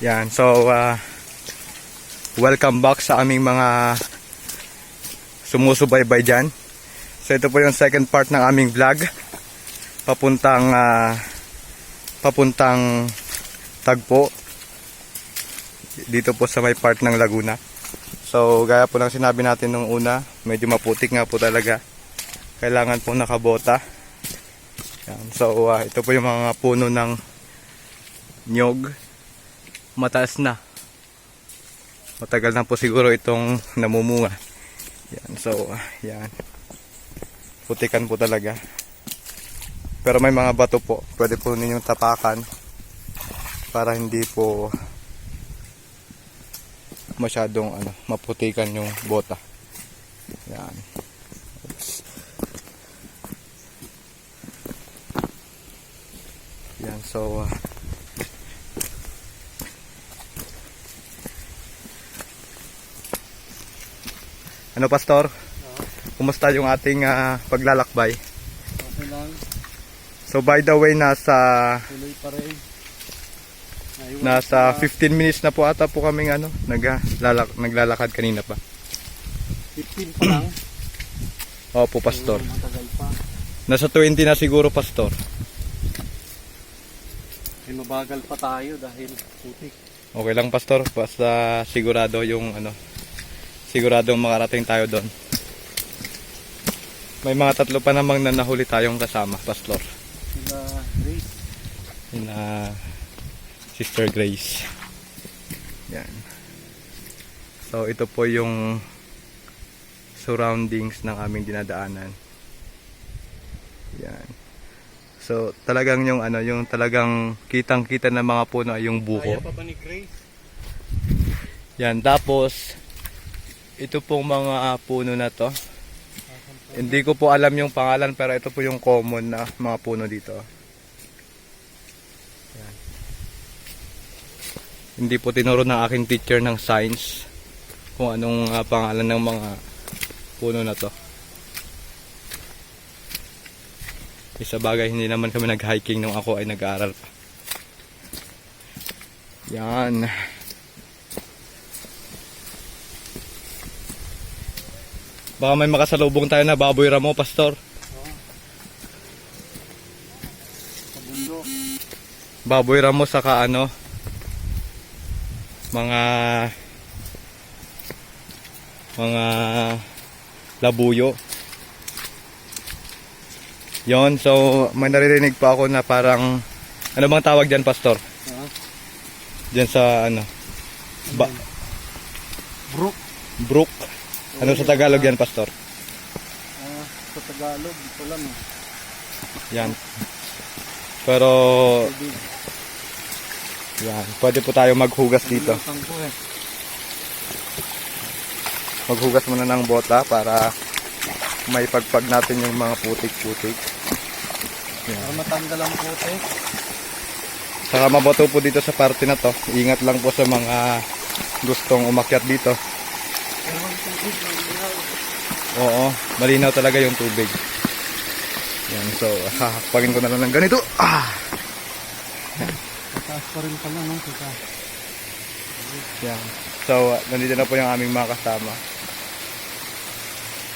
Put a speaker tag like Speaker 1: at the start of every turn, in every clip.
Speaker 1: Yan, so welcome back sa aming mga sumusubaybay dyan. So ito po yung second part ng aming vlog. Papuntang Tagpo. Dito po sa may part ng Laguna. So gaya po lang sinabi natin nung una, medyo maputik nga po talaga. Kailangan po nakabota. Yan, so ito po yung mga puno ng nyog. Mataas na. Matagal na po siguro itong namumunga. Yan, so yan. Putikan po talaga. Pero may mga bato po. Pwede po ninyong tapakan para hindi po masyadong maputikan yung bota. Yan. Yan, so ano, Pastor? Kumusta yung ating paglalakbay?
Speaker 2: Okay lang.
Speaker 1: So by the way,
Speaker 2: Tuloy pa rin.
Speaker 1: nasa 15 minutes na po ata po kaming naglalakad kanina pa.
Speaker 2: 15 pa lang.
Speaker 1: Opo, Pastor.
Speaker 2: Matagal pa.
Speaker 1: Nasa 20 na siguro, Pastor.
Speaker 2: Mabagal pa tayo dahil putik.
Speaker 1: Okay lang, Pastor. Basta sigurado siguradong makarating tayo doon. May mga 3 pa namang nahuli tayong kasama, Pastor.
Speaker 2: Sila Grace.
Speaker 1: Sister Grace. Yan. So ito po yung surroundings ng aming dinadaanan. Yan. So talagang yung talagang kitang-kita ng mga puno ay yung buko.
Speaker 2: Kaya pa ba ni Grace?
Speaker 1: Yan, tapos ito pong mga puno na to. Hindi ko po alam yung pangalan, pero ito po yung common na mga puno dito. Yan. Hindi po tinuro ng aking teacher ng science kung anong pangalan ng mga puno na to. Isa bagay, hindi naman kami nag-hiking nung ako ay nag-aaral pa. Yan. Baka may makasalubong tayo na baboy ramo, Pastor.
Speaker 2: Sa bundo.
Speaker 1: Baboy ramo saka mga labuyo. Yon, so may naririnig pa ako na parang ano bang tawag diyan, Pastor? Diyan sa
Speaker 2: Brook.
Speaker 1: brook. Ano sa Tagalog yan, Pastor?
Speaker 2: Sa Tagalog, ito lang.
Speaker 1: Yan. Pero yan, pwede po tayo maghugas dito. Maghugas muna ng bota para may pagpag natin yung mga putik-putik.
Speaker 2: Para matanggal ang putik.
Speaker 1: Saka mabato po dito sa parte na to. Ingat lang po sa mga gustong umakyat dito. Oo, malinaw talaga yung tubig. Yan, so hahakpagin ko na lang ng ganito.
Speaker 2: Pataas pa rin pala, no?
Speaker 1: Yan. So nandito na po yung aming mga kasama.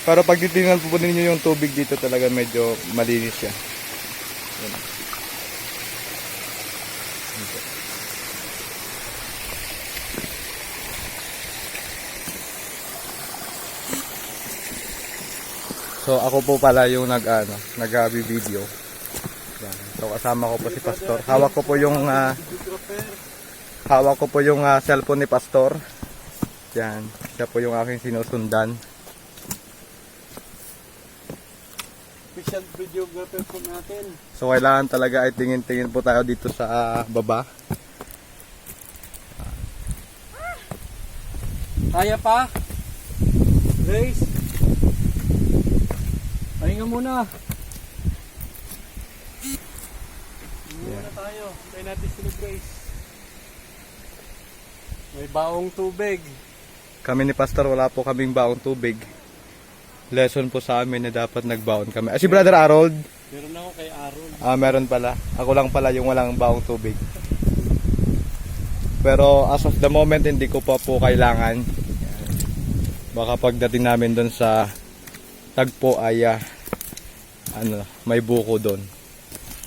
Speaker 1: Pero pag titingnan po ninyo yung tubig dito, talaga medyo malinis siya. Yan. So ako po pala yung nag-video. So kasama ko po si Pastor. Hawak ko po yung cellphone ni Pastor. Yan, siya po yung aking sinusundan.
Speaker 2: Official videographer po natin.
Speaker 1: So kailangan talaga ay tingin-tingin po tayo dito sa baba.
Speaker 2: Kaya pa? Grace? Pahinga muna. Muna tayo. Hintayin natin si Grace. May baong tubig.
Speaker 1: Kami ni Pastor, wala po kaming baong tubig. Lesson po sa amin na dapat nagbaon kami. Si Brother Harold?
Speaker 2: Meron ako kay Aaron.
Speaker 1: Meron pala. Ako lang pala yung walang baong tubig. Pero as of the moment, hindi ko pa po kailangan. Baka pagdating namin doon sa tagpo ay may buko doon.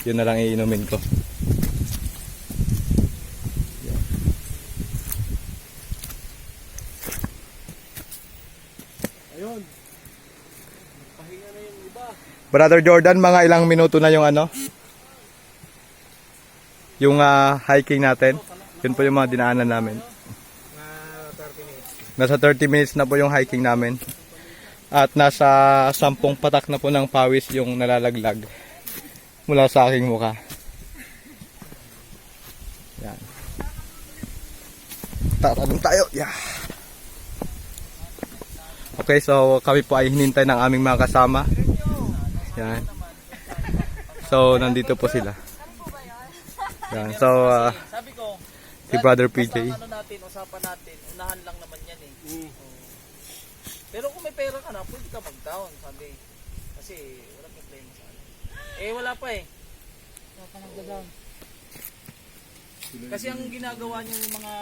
Speaker 1: Yun na lang iinumin ko.
Speaker 2: Ayun. Pahinga na yung iba.
Speaker 1: Brother Jordan, mga ilang minuto na yung yung hiking natin. Yun po yung mga dinaanan namin. Nasa 30 minutes na po yung hiking namin. At nasa 10 patak na po ng pawis yung nalalaglag mula sa aking mukha. Yan. Tatanong tayo. Yeah. Okay, so kami po ay hinintay ng aming mga kasama. Yan. So, nandito po sila. Yan. So,
Speaker 3: Sabi ko,
Speaker 1: si Brother PJ.
Speaker 3: usapan natin, unahan lang naman yan eh. Pero kung may pera ka na, pwede ka mag-down, sabi. Kasi walang problema sa akin. Eh, wala pa eh. Wala pa nag-down. Kasi ang ginagawa niyo yung mga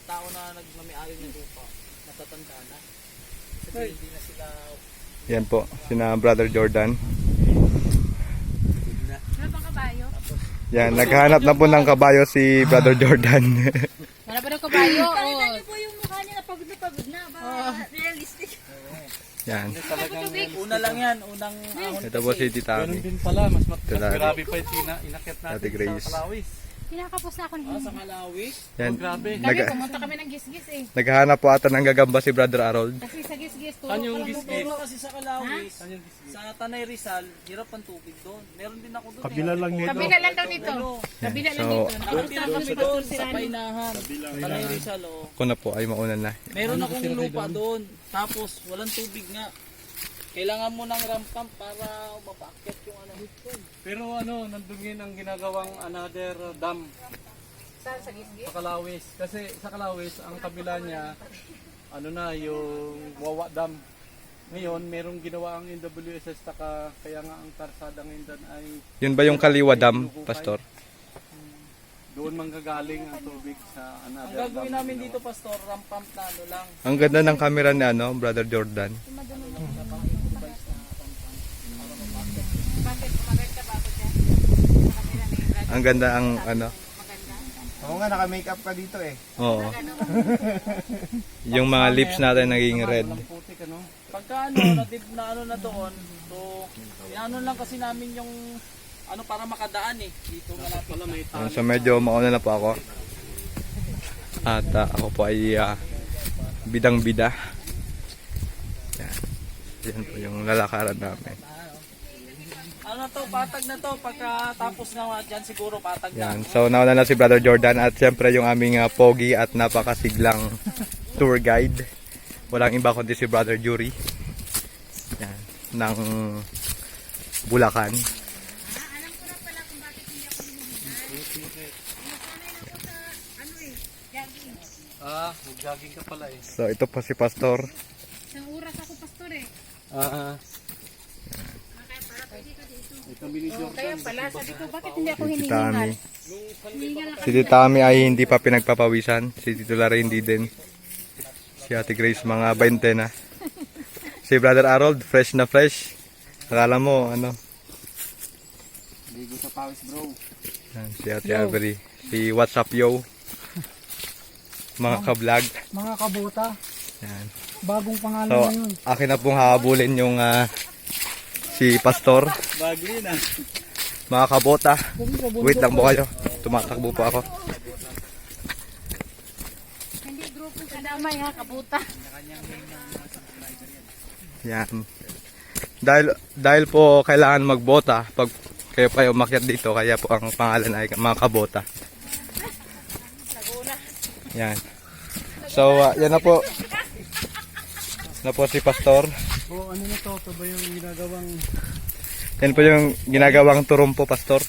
Speaker 3: tao na nagmamay-ari ng lupa, natatanda na. Kasi hindi na sila...
Speaker 1: Yan po, sina Brother Jordan.
Speaker 4: Wala pang kabayo?
Speaker 1: Yan, naghahanap na po ng kabayo si Brother Jordan.
Speaker 4: Wala pa daw kabayo.
Speaker 5: Pakita niyo po yung mukha niya na pagod na pagod na. Baka realistic.
Speaker 1: Yan.
Speaker 3: Una lang yan, unang ahon.
Speaker 1: Ito po si Tita
Speaker 2: Ganun
Speaker 1: Ami.
Speaker 2: din pala, mas
Speaker 1: Grabe.
Speaker 2: grabe pa yung inakyat natin
Speaker 1: Ate Grace.
Speaker 2: sa Kalawis.
Speaker 4: Kinakapos na ako ng
Speaker 3: Sa
Speaker 4: hindi.
Speaker 3: Malawis.
Speaker 1: Yan.
Speaker 2: Oh, grabe.
Speaker 4: Kami, pumunta kami ng gisgis eh.
Speaker 1: Naghahanap po ata ng gagamba si Brother Harold.
Speaker 4: Kasi sa gisgis, turo
Speaker 2: Saan yung
Speaker 4: ko lang
Speaker 2: gisgis?
Speaker 3: Pero kasi sa Kalawis,
Speaker 2: Saan yung gisgis?
Speaker 3: sa Tanay Rizal, hirap ang tubig doon. Meron din ako doon.
Speaker 2: Kabila lang nito.
Speaker 4: Kabila lang daw nito. Kabila lang
Speaker 1: So,
Speaker 4: dito.
Speaker 3: Nakatira kami doon sa Painahan. Tanay Rizal, oh.
Speaker 1: ako na po ay mauna na.
Speaker 3: Meron akong lupa doon. Tapos, walang tubig nga. Kailangan mo ng ramp pump para mapaakyat yung ano.
Speaker 2: Pero nandun yun ang ginagawang another dam
Speaker 4: Saan sa gisgis?
Speaker 2: sa Kalawis. Kasi sa Kalawis, ang kabila niya, yung Wawa Dam. Ngayon, merong ginawa ang NWSS kaya nga ang karsada ngayon doon ay
Speaker 1: Yun ba yung Kaliwa Dam, Pastor?
Speaker 2: doon manggagaling ang tubig sa
Speaker 3: Ang
Speaker 2: another
Speaker 3: gagawin
Speaker 2: dam.
Speaker 3: namin dito, Pastor, ramp pump na ano lang.
Speaker 1: Ang ganda ng camera ni Brother Jordan.
Speaker 4: Bakit? Maganda ba ako dyan? Nakatira na yung brother.
Speaker 1: Ang ganda ang
Speaker 4: Maganda.
Speaker 6: Oo nga, naka-makeup ka dito eh.
Speaker 1: Oo. Yung mga lips natin naging red.
Speaker 2: Walang putik,
Speaker 3: Pagka na ano na doon, so, ano lang kasi namin yung para makadaan eh. Dito malapit na.
Speaker 1: Yan, so medyo mauna na po ako. At ako po ay bidang-bida. Yan. Yan po yung lalakaran namin.
Speaker 3: Patag na to. Pagkatapos nga dyan siguro patag na.
Speaker 1: Yan. So nauna na si Brother Jordan at siyempre yung aming pogi at napakasiglang tour guide. Walang iba kundi si Brother Jury. Yan. Ng Bulacan.
Speaker 5: Alam ko na pala kung bakit hindi ako binibigyan. Nasanay na ako sa jogging.
Speaker 2: Nag-jogging ka pala eh.
Speaker 1: So ito po si Pastor.
Speaker 4: Isang oras ako, pastor eh.
Speaker 2: Ito binidyo.
Speaker 4: Kaya pala, sabi ko, bakit hindi ako
Speaker 1: Si
Speaker 4: hiningal?
Speaker 1: Tami.
Speaker 4: Hiningal ako.
Speaker 1: Si Tami ay hindi pa pinagpapawisan. Si Tito Lara hindi din. Si Ate Grace mga 20 na. Si Brother Harold fresh na fresh. Akala mo
Speaker 6: Ligo sa pawis bro.
Speaker 1: Yan, si Ate Avery. Si What's Up Yo. Mga ka-vlog.
Speaker 7: Mga kabuta,
Speaker 1: Yan.
Speaker 7: bagong pangalan
Speaker 1: So,
Speaker 7: na yun.
Speaker 1: akin na pong habulin yung si Pastor.
Speaker 3: Bagli na.
Speaker 1: Mga kabota. Wait lang po kayo. Tumatakbo po ako.
Speaker 4: Hindi grupo sa damay ha, kabuta.
Speaker 1: Yan. Dahil po kailangan magbota pag kayo umakyat dito, kaya po ang pangalan ay mga kabota. Yan. So, yan na po. Na po si Pastor.
Speaker 2: Ano na to? Ito ba yung ginagawang...
Speaker 1: Yan po yung ginagawang turumpo, Pastor.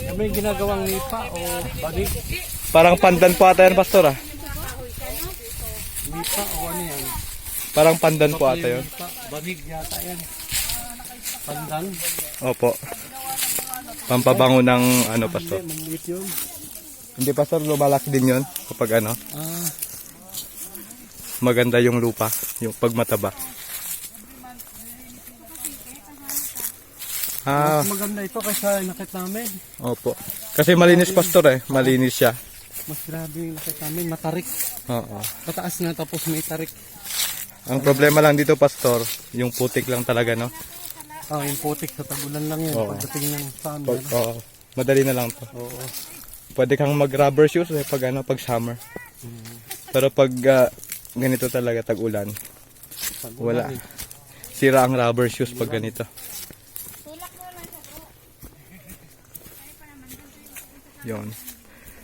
Speaker 2: Ano yung ginagawang nipa o banig?
Speaker 1: Parang pandan po ata yan, Pastor.
Speaker 2: Nipa o ano yan?
Speaker 1: Parang pandan po ata yun.
Speaker 2: Nipa, banig yata yan. Pandan?
Speaker 1: Opo. Pampabango ng Pastor.
Speaker 2: Maliit yun.
Speaker 1: Hindi pastor, lumalaki din yun kapag ano, maganda yung lupa, yung pagmataba. Ah,
Speaker 2: Maganda ito kaysa nakit namin.
Speaker 1: opo. Kasi malinis pastor eh, malinis siya.
Speaker 2: Mas grabe yung nakit namin, matarik.
Speaker 1: Oo.
Speaker 2: Pataas na tapos may tarik.
Speaker 1: Ang problema lang dito pastor, yung putik lang talaga no.
Speaker 2: Yung putik sa tagulan lang yun.
Speaker 1: Oo.
Speaker 2: Pagdating ng summer.
Speaker 1: Pag, oo, madali na lang to.
Speaker 2: Oo.
Speaker 1: Pwede kang mag rubber shoes eh, pag ano, pag summer. Pero pag ganito talaga tag-ulan, wala. Sira ang rubber shoes pag ganito. Yun.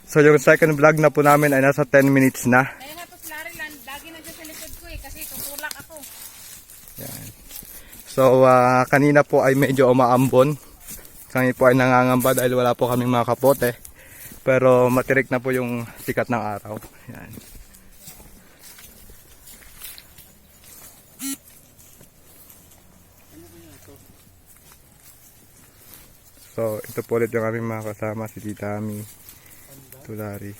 Speaker 1: So yung second vlog na po namin ay nasa 10 minutes na.
Speaker 4: Kaya nga to si Larilan, lagi nandiyan sa likod ko eh, kasi tutulak ako.
Speaker 1: Yan. So kanina po ay medyo umaambon. Kami po ay nangangamba dahil wala po kaming mga kapote. Pero matirik na po yung sikat ng araw. Yan. So ito po ulit yung aming mga kasama, si Tita Ami, Tulari.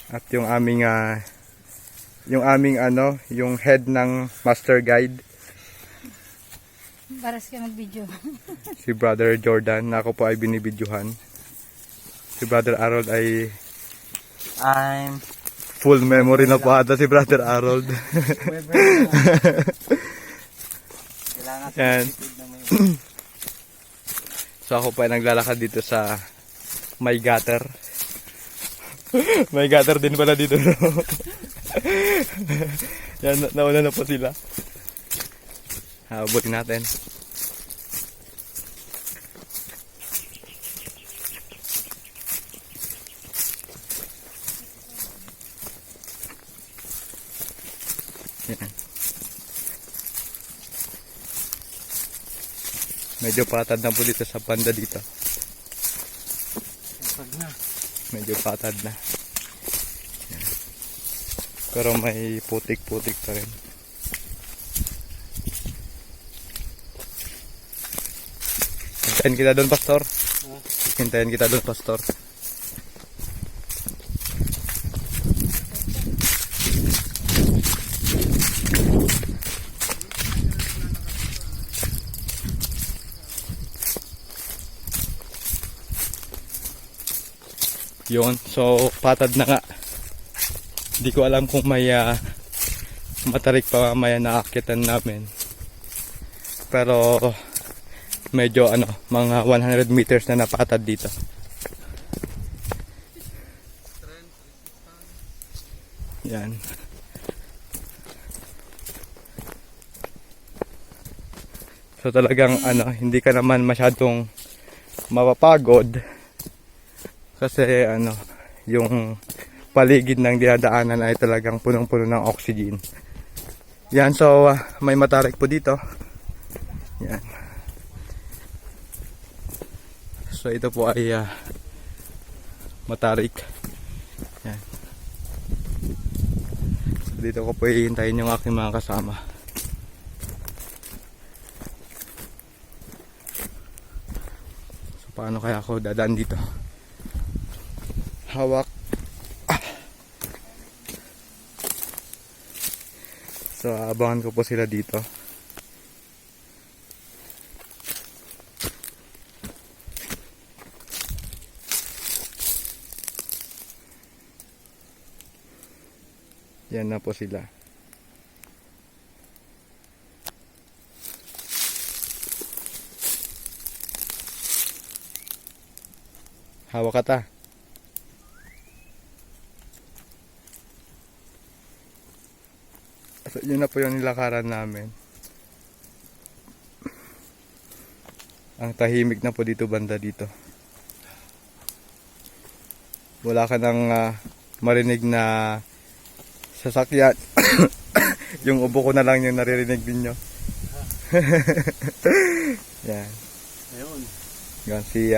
Speaker 1: At yung aming yung head ng master guide,
Speaker 4: Baras ka mag-video.
Speaker 1: si Brother Jordan, na ako po ay binibidyohan. Si Brother Harold ay
Speaker 6: I'm
Speaker 1: full memory na po ata si Brother Harold.
Speaker 6: kailangan
Speaker 1: Yan. So ako pa ay naglalakad dito sa may gutter. May gutter din pala dito. Yan, nauna na po sila. Habutin natin. Yan. Medyo patad na po dito sa banda dito. Medyo patad na. Yan. Pero may putik-putik pa rin. Hintayin kita doon, Pastor. Hintayin kita doon, Pastor. Yun, so patad na nga. Hindi ko alam kung may matarik pa mamaya na aakyatan namin. Pero medyo mga 100 meters na napatad dito. Yan. So talagang hindi ka naman masyadong mapapagod. Kasi yung paligid ng dinadaanan ay talagang punong-puno ng oxygen. Yan, so may matarik po dito. Yan. So ito po ay matarik. Yan. So, dito ko po hihintayin yung aking mga kasama. So paano kaya ako dadaan dito? Hawak. So abangan ko po sila dito. Yan na po sila. Hawak ka ta. So, yun na po yung nilakaran namin. Ang tahimik na po dito banda dito. Wala ka nang marinig na sasakyan. Yung ubo ko na lang yung naririnig ninyo. Yan.
Speaker 2: Ayun.
Speaker 1: Yan si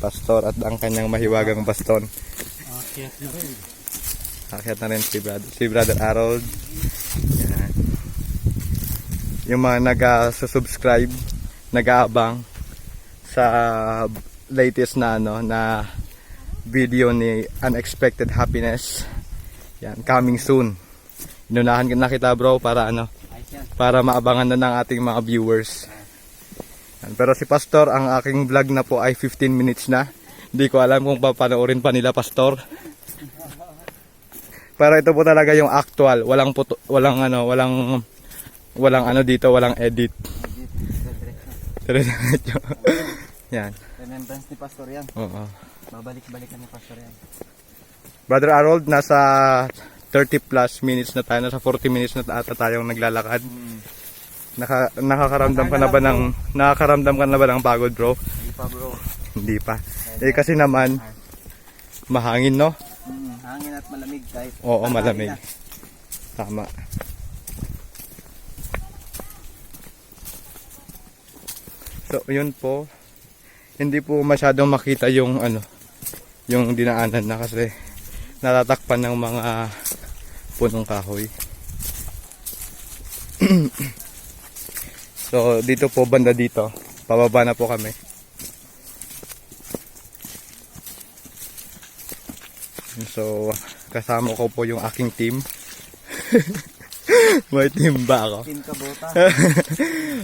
Speaker 1: Pastor at ang kanyang mahiwagang baston.
Speaker 2: Akyat na rin.
Speaker 1: Akyat na rin si Brother Harold. Yan. Yung mga nag-subscribe, nag-aabang sa latest na na video ni Unexpected Happiness. Yan, coming soon. Inunahan na kita bro para para maabangan na ng ating mga viewers. Yan, pero si Pastor, ang aking vlog na po ay 15 minutes na. Hindi ko alam kung papanoorin pa nila Pastor. Pero ito po talaga yung actual, walang dito, walang edit. Diretso. Yan.
Speaker 6: Remembrance ni Pastor yan.
Speaker 1: Oo.
Speaker 6: Babalik-balikan ni Pastor yan.
Speaker 1: Brother Harold, nasa 30 plus minutes na tayo, nasa 40 minutes na ata tayong naglalakad. Nakakaramdam ka na ba ng pagod, bro?
Speaker 6: Hindi pa bro.
Speaker 1: Hindi pa. Eh kasi naman mahangin, no?
Speaker 6: Hangin at malamig kahit.
Speaker 1: Oo,
Speaker 6: tanghali
Speaker 1: malamig.
Speaker 6: na.
Speaker 1: Tama. So, yun po. Hindi po masyadong makita yung yung dinaanan na kasi natatakpan ng mga punong kahoy. So, dito po, banda dito. Pababa na po kami. So, kasama ko po yung aking team. May team ba ako?
Speaker 6: Team Kabota.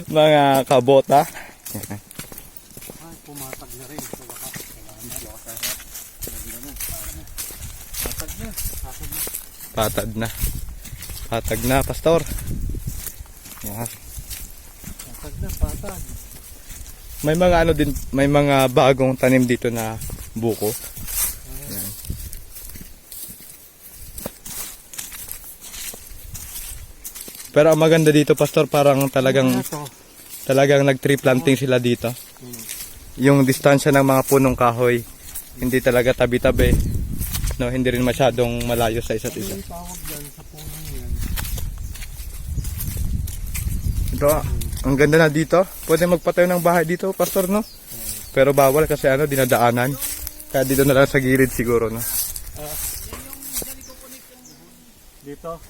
Speaker 1: Mga kabota.
Speaker 2: Ay, pumatag na rin. So, baka
Speaker 1: Patag na, Pastor. Yan.
Speaker 2: patag.
Speaker 1: May mga may mga bagong tanim dito na buko. Yan. Pero ang maganda dito, Pastor, parang talagang nag-tree planting sila dito. Yung distansya ng mga punong kahoy, hindi talaga tabi-tabi. No, hindi rin masyadong malayo sa isa't isa.
Speaker 2: Tawag dyan sa punong yan.
Speaker 1: Ito, ang ganda na dito. Pwede magpatayo ng bahay dito, Pastor, no? Pero bawal kasi dinadaanan. Kaya dito na lang sa gilid siguro, no?
Speaker 2: Dito.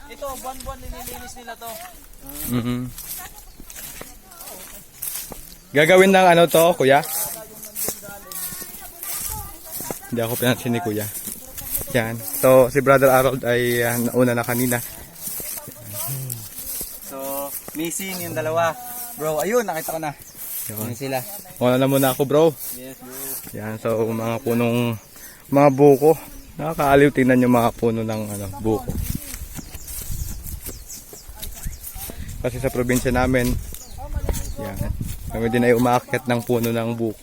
Speaker 3: Ito, buwan-buwan nililinis nila to.
Speaker 1: Gagawin ng to, kuya? Hindi ako pinansin ni kuya. Yan. So, si Brother Harold ay nauna na kanina.
Speaker 6: So, missing yung dalawa. Bro, ayun, nakita ko na.
Speaker 1: Yun.
Speaker 6: Yun sila.
Speaker 1: Una na muna ako, bro.
Speaker 6: Yes, bro.
Speaker 1: Yan. So, mga buko. Nakakaaliw tingnan yung mga puno ng buko. Kasi sa probinsya namin, yan, kami din ay umaakyat ng puno ng buko.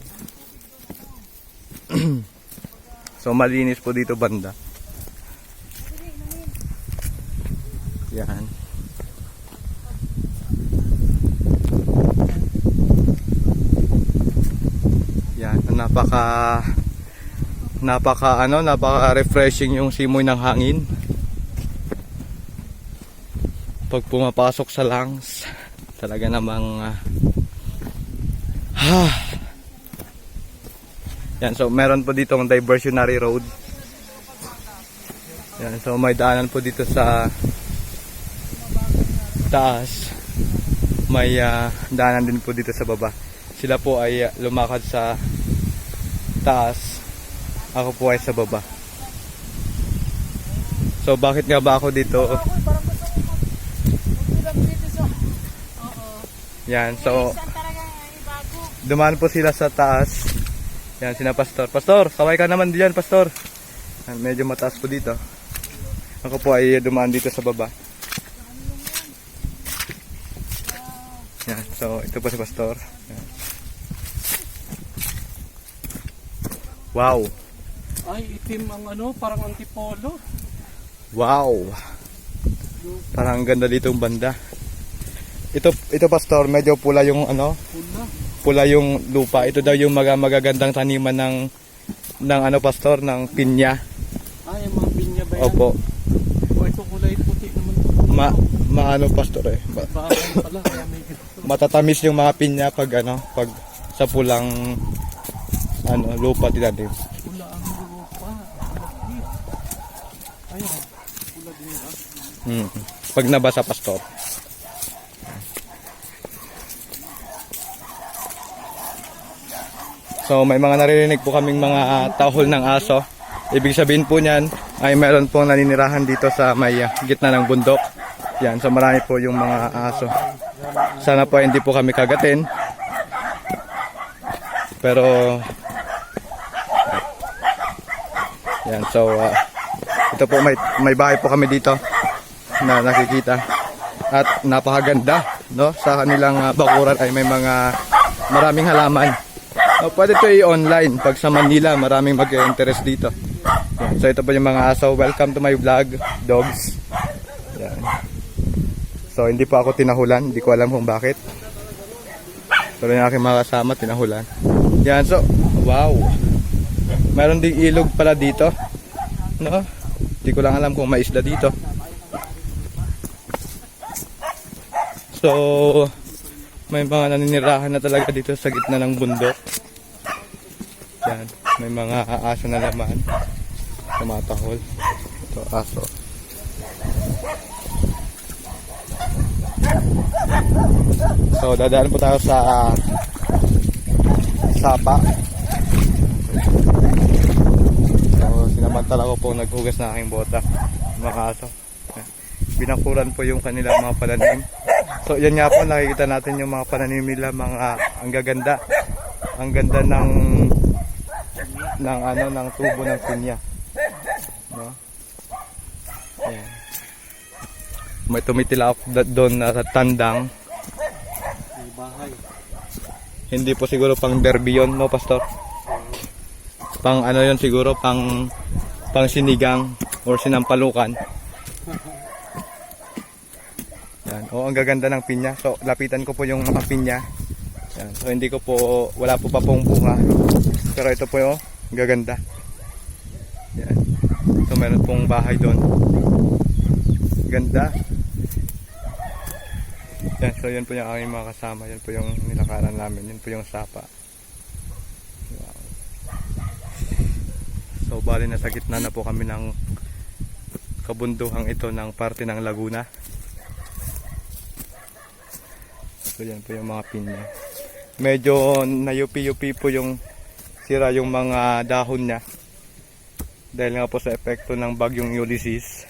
Speaker 1: So malinis po dito banda. Yan. Yan, napaka refreshing yung simoy ng hangin. Pag pumapasok sa lungs, talaga namang Yan, so meron po dito ang diversionary road. Yan, so may daanan po dito sa taas. May daanan din po dito sa baba. Sila po ay lumakad sa taas. Ako po ay sa baba. So bakit nga ba ako dito? Yan, so dumaan po sila sa taas. Yan, sina Pastor. Pastor, kaway ka naman diyan, Pastor. Yan, medyo mataas po dito. Ako po ay dumaan dito sa baba. Yan, so ito po si Pastor. Yan. Wow.
Speaker 2: Ay, itim ang parang antipolo.
Speaker 1: Wow. Parang ganda dito yung banda. Ito Pastor, medyo pula yung pula yung lupa. Ito daw yung magagandang taniman ng Pastor, ng pinya.
Speaker 2: Ay, yung mga pinya ba yan?
Speaker 1: Opo.
Speaker 2: O, ito kulay puti naman.
Speaker 1: Maano Pastor
Speaker 2: Bakit pala, kaya may ganito.
Speaker 1: matatamis yung mga pinya pag pag sa pulang lupa tinanim.
Speaker 2: Pula ang lupa.
Speaker 1: Pag nabasa, pastor. So may mga naririnig po kaming mga tahol ng aso. Ibig sabihin po niyan ay meron pong naninirahan dito sa may gitna ng bundok. Yan, so marami po yung mga aso. Sana po hindi po kami kagatin. Pero yan, so ito po may bahay po kami dito na nakikita. At napakaganda, no? Sa kanilang bakuran ay may maraming halaman. Pwede ito i-online pag sa Manila, maraming mag-interest dito. Yan. So ito po yung mga aso. Welcome to my vlog, dogs. Yan. So hindi po ako tinahulan, hindi ko alam kung bakit. Pero yung aking mga kasama tinahulan. Yan, so wow. Meron ding ilog pala dito. No? Hindi ko lang alam kung may isla dito. So may mga naninirahan na talaga dito sa gitna ng bundok. Yan, may mga aso na laman. Tumatahol. Ito, aso. So, dadaan po tayo sa sapa. So, sinamantala ko po naghugas na aking bota. Mga aso. Yan. Binakuran po yung kanilang mga pananim. So, yan nga po, nakikita natin yung mga pananim nila, ang gaganda. Ang ganda ng tubo ng pinya. No? Yan. May tumitilap doon na tandang.
Speaker 2: May bahay.
Speaker 1: Hindi po siguro pang derby yun, no, pastor? Pang ano yun siguro, pang sinigang or sinampalukan. Yan. O, ang gaganda ng pinya. So, lapitan ko po yung mga pinya. Yan. So, hindi ko po, wala po pa pong bunga. Pero ito po yung gaganda. Yan. So, meron pong bahay doon. Ganda. Yan. So, yan po yung aming mga kasama. Yan po yung nilakaran namin. Yan po yung sapa. Wow. So, bali na sa gitna na po kami ng kabunduhang ito ng parte ng Laguna. So, yan po yung mga pinya. Medyo nayupi-yupi po yung sira yung mga dahon niya. Dahil nga po sa epekto ng bagyong Ulysses.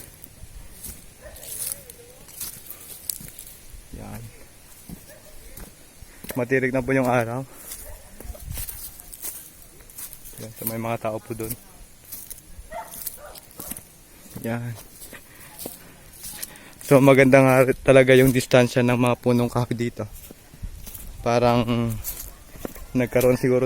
Speaker 1: Yan. Matirik na po yung araw. Yan, so may mga tao po doon. Yan. So maganda nga talaga yung distansya ng mga punong kahoy dito. Parang nagkaroon siguro